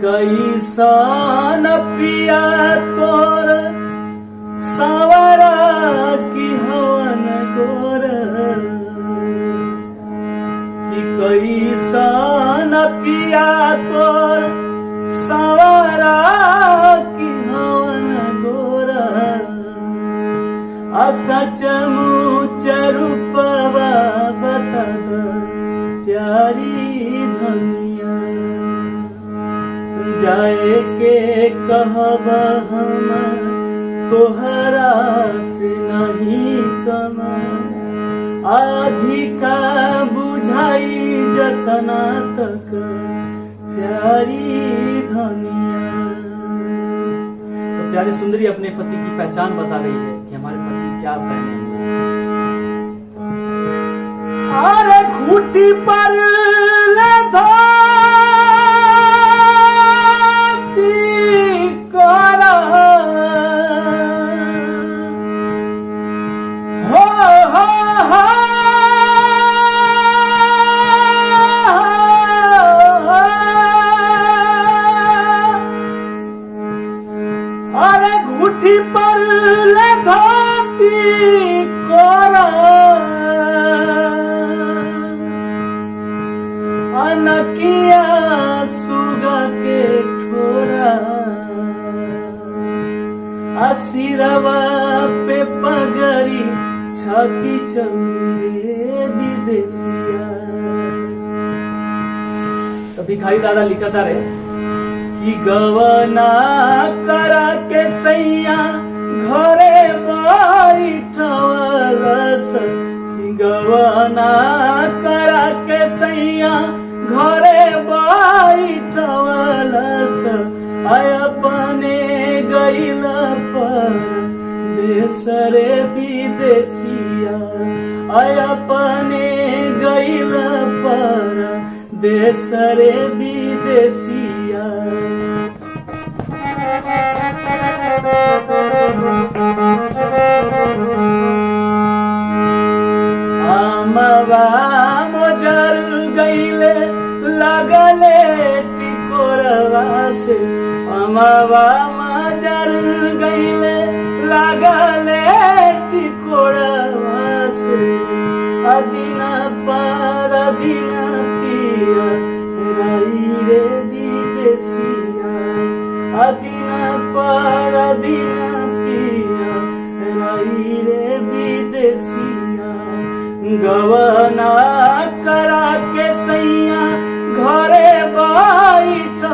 कैसन पिया तोर सावरा की हवन गोर कि कैसन पिया तोर सावरा की हवन गोर सचमुच रूपवा बता द प्यारी धनिया जाए के कहब हम तोहरा से नहीं कमा अधिका बुझाई जतना तक प्यारी धनिया। तो प्यारी सुंदरी अपने पति की पहचान बता रही है कि हमारे पति क्या पहने हुए। अरे खूटी पर घुटी पर धोती कोरा अनकिया सुगा के ठोरा सिरवा पे पगड़ी छाती चौरे विदेशिया। तो भिखारी दादा लिखता रहे कि गवना करा के सैया घरे बैठवलस कि गवना करा के सैया घरे बैठवलस आय अपने गइल पर देशरे विदेशिया आय अपने गइल पर देशरे विदेशिया। अमवा मोजर गईले लगले टिकोरवा से अमवा मोजर गईले लगले टिकोरवा से अदिन पर दिन पिया रही रे विदेशिया अदिन पर दिन पिया रही रे विदेशिया। गवना करा के सैया घरे बैठवलस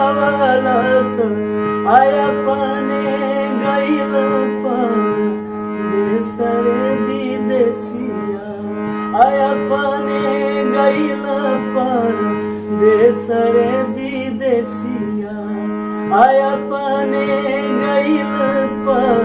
आय अपने गइल पर देशरे विदेशिया आय अपने गइल पर देशरे विदेशिया आय अपने गइल पर